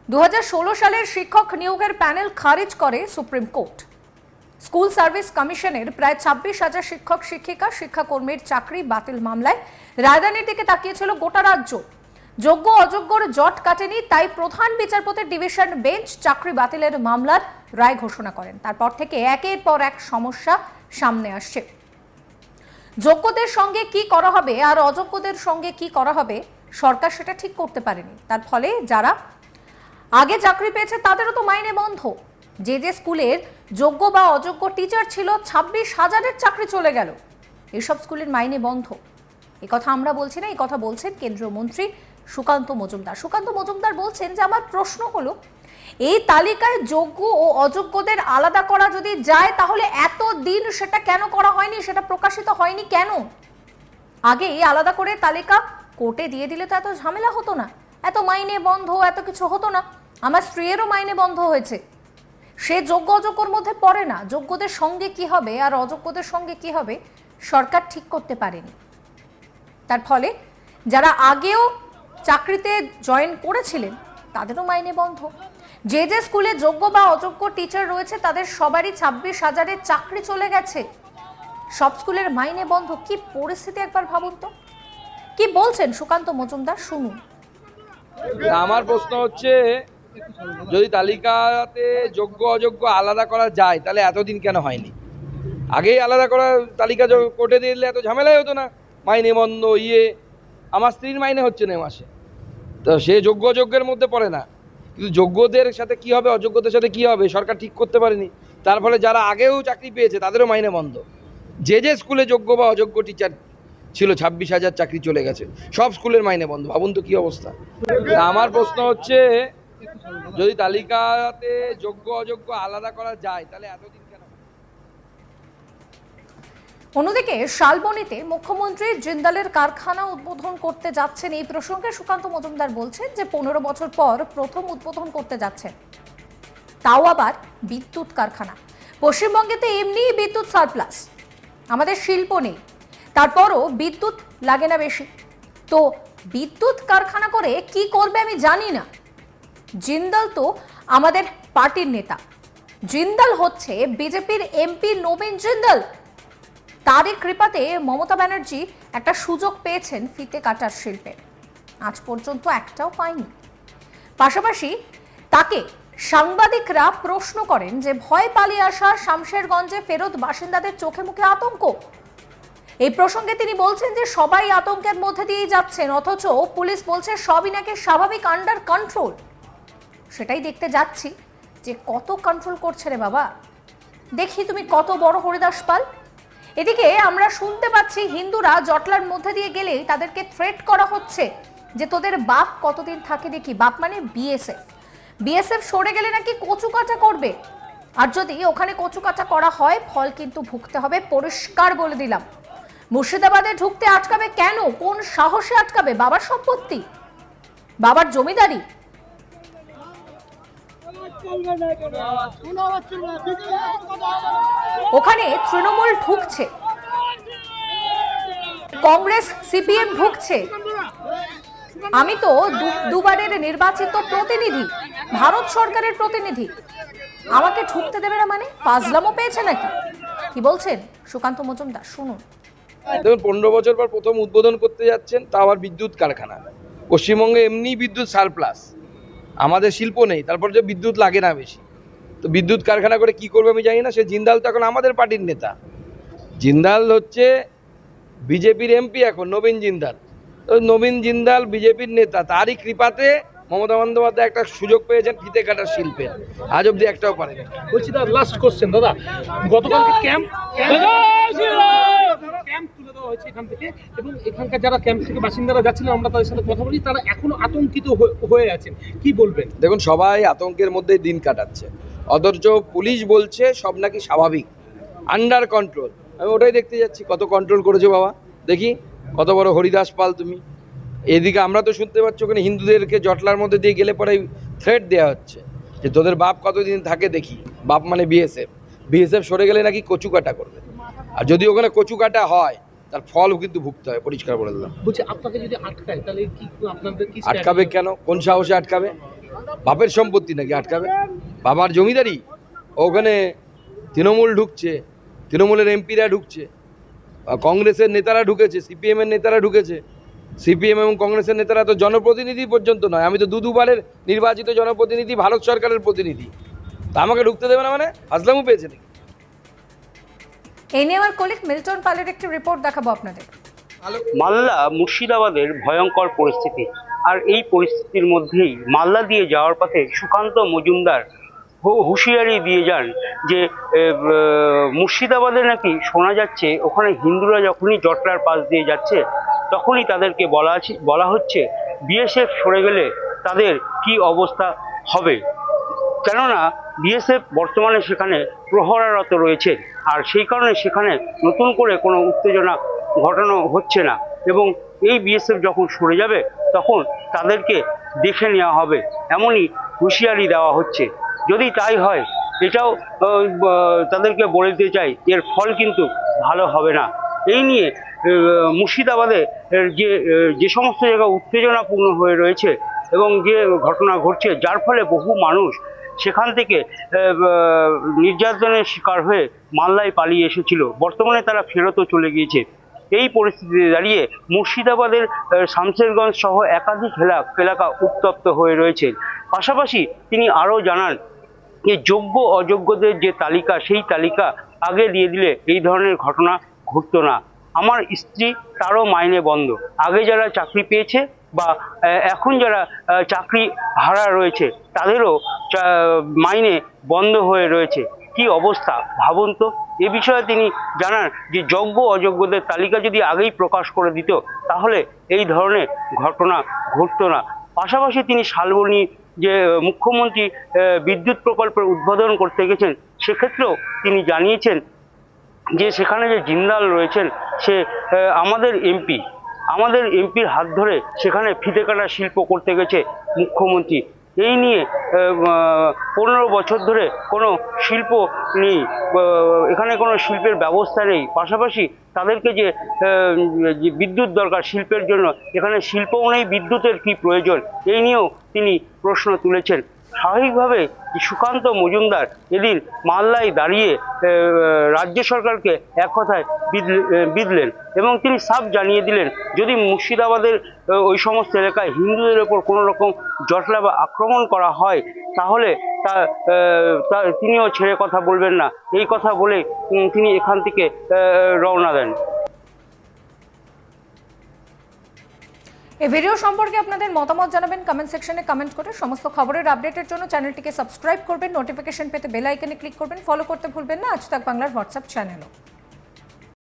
2016 সালের শিক্ষক নিয়োগের প্যানেল খারিজ করে সুপ্রিম কোর্ট। স্কুল সার্ভিস কমিশনের প্রায় 26,000 শিক্ষক শিক্ষিকা শিক্ষাকর্মীর চাকরি বাতিল মামলায় রায়দানের দিকে তাকিয়েছিল গোটা রাজ্য। যোগ্য অযোগ্যর জট কাটেনি, তাই প্রধান বিচারপতির ডিভিশন বেঞ্চ চাকরি বাতিলের মামলার রায় ঘোষণা করেন। তারপর থেকে একের পর এক সমস্যা সামনে আসছে। যোগ্যদের সঙ্গে কি করা হবে আর অযোগ্যদের সঙ্গে কি করা হবে সরকার সেটা ঠিক করতে পারেনি। তার ফলে যারা আগে চাকরি পেয়েছে তাদেরও তো মাইনে বন্ধ। যে স্কুলের যোগ্য বা অযোগ্য টিচার ছিল 26,000-এর চাকরি চলে গেল। এসব স্কুলের মাইনে বন্ধ। এই কথা আমরা বলছি না, এই কথা বলছেন কেন্দ্রীয় মন্ত্রী সুকান্ত মজুমদার। সুকান্ত মজুমদার বলছেন যে আমার প্রশ্ন হলো, এই তালিকায় যোগ্য ও অযোগ্যদের আলাদা করা যদি যায় তাহলে এত দিন সেটা কেন করা হয়নি, সেটা প্রকাশিত হয়নি কেন? আগে আলাদা করে তালিকা কোর্টে দিয়ে দিলে তো এত ঝামেলা হতো না, এত মাইনে বন্ধ এত কিছু হতো না। আমার স্ত্রীরও মাইনে বন্ধ হয়েছে, সে যোগ্য অযোগ্যর মধ্যে পড়ে না। যোগ্যদের সঙ্গে কি হবে আর অযোগ্যদের সঙ্গে কি হবে সরকার ঠিক করতে পারেনি। তার ফলে যারা আগেও চাকরিতে জয়েন করেছিলেন তাদেরও মাইনে বন্ধ। যে স্কুলে যোগ্য বা অযোগ্য টিচার রয়েছে তাদের সবারই 26,000-এর চাকরি চলে গেছে। সব স্কুলের মাইনে বন্ধ। কি পরিস্থিতি একবার ভাবুন তো। কি বলছেন সুকান্ত মজুমদার, শুনুন। আমার প্রশ্ন হচ্ছে, যদি তালিকাতে যোগ্য অযোগ্য আলাদা করা যায় তাহলে এতদিন কেন হয়নি? আগেই আলাদা করা তালিকা কোর্টে দিলে এত ঝামেলাই হতো না। মাইনে বন্ধ আমার স্ত্রীর মাইনে হচ্ছে না মাসে, তো সে যোগ্য অযোগ্যের মধ্যে পড়ে না। কিন্তু যোগ্যদের সাথে কি হবে অযোগ্যদের সাথে কি হবে সরকার ঠিক করতে পারেনি। তার ফলে যারা আগেও চাকরি পেয়েছে তাদেরও মাইনে বন্ধ। যে স্কুলে যোগ্য বা অযোগ্য টিচার ছিল 26,000 চাকরি চলে গেছে, সব স্কুলের মাইনে বন্ধ। ভাবুন তো কি অবস্থা। আমার প্রশ্ন হচ্ছে, যদি তালিকাতে যোগ্য অযোগ্য আলাদা করা যায় তাহলে এতদিন কেন? অন্যদিকে শালবনীতে মুখ্যমন্ত্রী জিন্দালের কারখানা উদ্বোধন করতে যাচ্ছেন। এই প্রসঙ্গে সুকান্ত মজুমদার বলছেন যে 15 বছর পর প্রথম উদ্বোধন করতে যাচ্ছেন, তাও আবার বিদ্যুৎ কারখানা। পশ্চিমবঙ্গে তো এমনি বিদ্যুৎ সারপ্লাস, আমাদের শিল্প নেই, তারপরও বিদ্যুৎ লাগে না বেশি। তো বিদ্যুৎ কারখানা করে কি করবে আমি জানি না। জিন্দাল তো আমাদের পার্টির নেতা, জিন্দাল হচ্ছে বিজেপির এমপি নবীন জিন্দাল। তারই কৃপাতে মমতা ব্যানার্জি একটা সুযোগ পেয়েছেন ফিতে কাটার শিল্পে, আজ পর্যন্ত একটাও পায়নি। পাশাপাশি তাকে সাংবাদিকরা প্রশ্ন করেন যে ভয় পালিয়ে আসা শামশেরগঞ্জে ফেরত বাসিন্দাদের চোখে মুখে আতঙ্ক। এই প্রসঙ্গে তিনি বলছেন যে সবাই আতঙ্কের মধ্যে দিয়েই যাচ্ছেন, অথচ পুলিশ বলছে সবই নাকি স্বাভাবিক, আন্ডার কন্ট্রোল। সেটাই দেখতে যাচ্ছি যে কত কন্ট্রোল করছে রে বাবা, দেখি তুমি কত বড় হরিদাস পাল। এদিকে আমরা শুনতে পাচ্ছি হিন্দুরা জটলার মধ্যে দিয়ে গেলেই তাদেরকে থ্রেট করা হচ্ছে যে তোদের বাপ কতদিন থাকে দেখি। বাপ মানে বিএসএফ সরে গেলে নাকি কচুকাচা করবে, আর যদি ওখানে কচুকাচা করা হয় ফল কিন্তু ভুগতে হবে, পরিষ্কার বলে দিলাম। মুর্শিদাবাদে ঢুকতে আটকাবে কেন? কোন সাহসে আটকাবে? বাবার সম্পত্তি, বাবার জমিদারি। ওখানে তৃণমূল ঢুকছে, কংগ্রেস সিপিএম ঢুকছে। আমি তো দুবারের নির্বাচিত প্রতিনিধি, ভারত সরকারের প্রতিনিধি, আমাকে ঢুকতে দেবে না মানে? ফাজলামো পেয়েছে নাকি? কি বলছেন সুকান্ত মজুমদার, শুনুন। দেখুন, 15 বছর পর প্রথম উদ্বোধন করতে যাচ্ছেন, তা আবার বিদ্যুৎ কারখানা। পশ্চিমবঙ্গে এমনি বিদ্যুৎ সারপ্লাস, আমাদের শিল্প নেই, তারপর যে বিদ্যুৎ লাগে না বেশি, তো বিদ্যুৎ কারখানা করে কি করবে আমি জানি না। সে জিন্দাল তো এখন আমাদের পার্টির নেতা, জিন্দাল হচ্ছে বিজেপির এমপি এখন, নবীন জিন্দাল। তো নবীন জিন্দাল বিজেপির নেতা, তারই কৃপাতে মমতা বন্দ্যোপাধ্যায় একটা সুযোগ পেয়েছেন ফিতে কাটার শিল্পে, আজ অব্দি একটাও পারেনি। বলছি দাদা, লাস্ট কোশ্চেন দাদা, গতকালকে ক্যাম্প তুলে দেওয়া হয়েছে এখান থেকে, এবং এখানকার যারা ক্যাম্প থেকে বাসিন্দারা যাচ্ছিলেন আমরা তাদের সাথে কথা বলি, তারা এখনো আতঙ্কিত হয়ে আছেন, কি বলবেন? দেখুন, সবাই আতঙ্কের মধ্যে দিন কাটাচ্ছে, অথচ পুলিশ বলছে সব নাকি স্বাভাবিক, আন্ডার কন্ট্রোল। আমি ওটাই দেখতে যাচ্ছি, কত কন্ট্রোল করেছো বাবা, দেখি কত বড় হরিদাস পাল তুমি। এদিকে আমরা তো শুনতে পাচ্ছি ওখানে হিন্দুদেরকে জটলার মধ্যে দিয়ে গেলে পরে থ্রেট দেওয়া হচ্ছে যে তোদের বাপ কতদিন থাকে দেখি। বাপ মানে বিএসএফ সরে গেলে নাকি কচু কাটা করবে, আর যদি ওখানে কচু কাটা হয় তার ফল কিন্তু ভুগতে হয়, পরিষ্কার বলে দিলাম। বলছি আপনাকে যদি আটকায় তাহলে কি আপনাদের কি আটকাবে কেন? কোন সাহসে আটকাবে? বাপের সম্পত্তি নাকি আটকাবে? বাবার জমিদারি? ওখানে তৃণমূল ঢুকছে, তৃণমূলের এমপিরা ঢুকছে, কংগ্রেসের নেতারা ঢুকেছে, সিপিএমের নেতারা ঢুকেছে। সিপিএম এবং কংগ্রেসের নেতারা তো জনপ্রতিনিধি পর্যন্ত নয়। আমি তো দুবারের নির্বাচিত জনপ্রতিনিধি, ভারত সরকারের প্রতিনিধি। তা আমাকে ঢুকতে দেবে না মানে? হাজলামও পেয়েছে নাকি? এই নিয়ে আমার কলিগ মিল্টন পালের একটি রিপোর্ট দেখাবো আপনাদের। মালদা মুর্শিদাবাদের ভয়ঙ্কর পরিস্থিতি, আর এই পরিস্থিতির মধ্যেই মালদা দিয়ে যাওয়ার পথে সুকান্ত মজুমদার হুঁশিয়ারি দিয়ে যান যে মুর্শিদাবাদে নাকি শোনা যাচ্ছে ওখানে হিন্দুরা যখনই জটলার পাশ দিয়ে যাচ্ছে তখনই তাদেরকে বলা হচ্ছে বিএসএফ সরে গেলে তাদের কি অবস্থা হবে। কেননা বিএসএফ বর্তমানে সেখানে প্রহরারত রয়েছে, আর সেই কারণে সেখানে নতুন করে কোনো উত্তেজনা ঘটানো হচ্ছে না, এবং এই বিএসএফ যখন সরে যাবে তখন তাদেরকে দেখে নেওয়া হবে, এমনই হুঁশিয়ারি দেওয়া হচ্ছে। যদি তাই হয়, এটাও তাদেরকে বলে দিতে চাই, এর ফল কিন্তু ভালো হবে না। এই নিয়ে মুর্শিদাবাদে যে সমস্ত জায়গা উত্তেজনাপূর্ণ হয়ে রয়েছে এবং যে ঘটনা ঘটছে, যার ফলে বহু মানুষ সেখান থেকে নির্যাতনের শিকার হয়ে মালদায় পালিয়ে এসেছিল, বর্তমানে তারা ফেরতও চলে গিয়েছে। এই পরিস্থিতিতে দাঁড়িয়ে মুর্শিদাবাদের শামশেরগঞ্জ সহ একাধিক এলাকা উত্তপ্ত হয়ে রয়েছে। পাশাপাশি তিনি আরও জানান যে যোগ্য অযোগ্যদের যে তালিকা, সেই তালিকা আগে দিয়ে দিলে এই ধরনের ঘটনা ঘটতো না। আমার স্ত্রী, তারও মাইনে বন্ধ। আগে যারা চাকরি পেয়েছে বা এখন যারা চাকরি হারা রয়েছে তাদেরও মাইনে বন্ধ হয়ে রয়েছে। কি অবস্থা ভাবুন তো। এ বিষয়ে তিনি জানান যে যোগ্য অযোগ্যদের তালিকা যদি আগেই প্রকাশ করে দিত তাহলে এই ধরনের ঘটনা ঘটতো না। পাশাপাশি তিনি শালবনী যে মুখ্যমন্ত্রী বিদ্যুৎ প্রকল্পের উদ্বোধন করতে গেছেন, সেক্ষেত্রেও তিনি জানিয়েছেন যে সেখানে যে জিন্দাল রয়েছেন সে আমাদের এমপির হাত ধরে সেখানে ফিতে কাটা শিল্প করতে গেছে মুখ্যমন্ত্রী। এই নিয়ে 15 বছর ধরে কোনো শিল্প নেই, এখানে কোনো শিল্পের ব্যবস্থা নেই। পাশাপাশি তাদেরকে যে বিদ্যুৎ দরকার শিল্পের জন্য, এখানে শিল্পও নেই, বিদ্যুতের কি প্রয়োজন, এই নিয়েও তিনি প্রশ্ন তুলেছেন। স্বাভাবিকভাবে সুকান্ত মজুমদার এদিন মালদায় দাঁড়িয়ে রাজ্য সরকারকে এক কথায় বিঁধলেন এবং তিনি সাফ জানিয়ে দিলেন যদি মুর্শিদাবাদের ওই সমস্ত এলাকায় হিন্দুদের ওপর কোনো রকম জটলা বা আক্রমণ করা হয় তাহলে তিনিও ছেড়ে কথা বলবেন না। এই কথা বলে তিনি এখান থেকে রওনা দেন। এই ভিডিও সম্পর্কে আপনাদের মতামত জানাবেন কমেন্ট সেকশনে কমেন্ট করে। সমস্ত খবরের আপডেটের জন্য চ্যানেলটিকে সাবস্ক্রাইব করবেন, নোটিফিকেশন পেতে বেল আইকনে ক্লিক করবেন, ফলো করতে ভুলবেন না আজ তাক বাংলার হোয়াটসঅ্যাপ চ্যানেলও।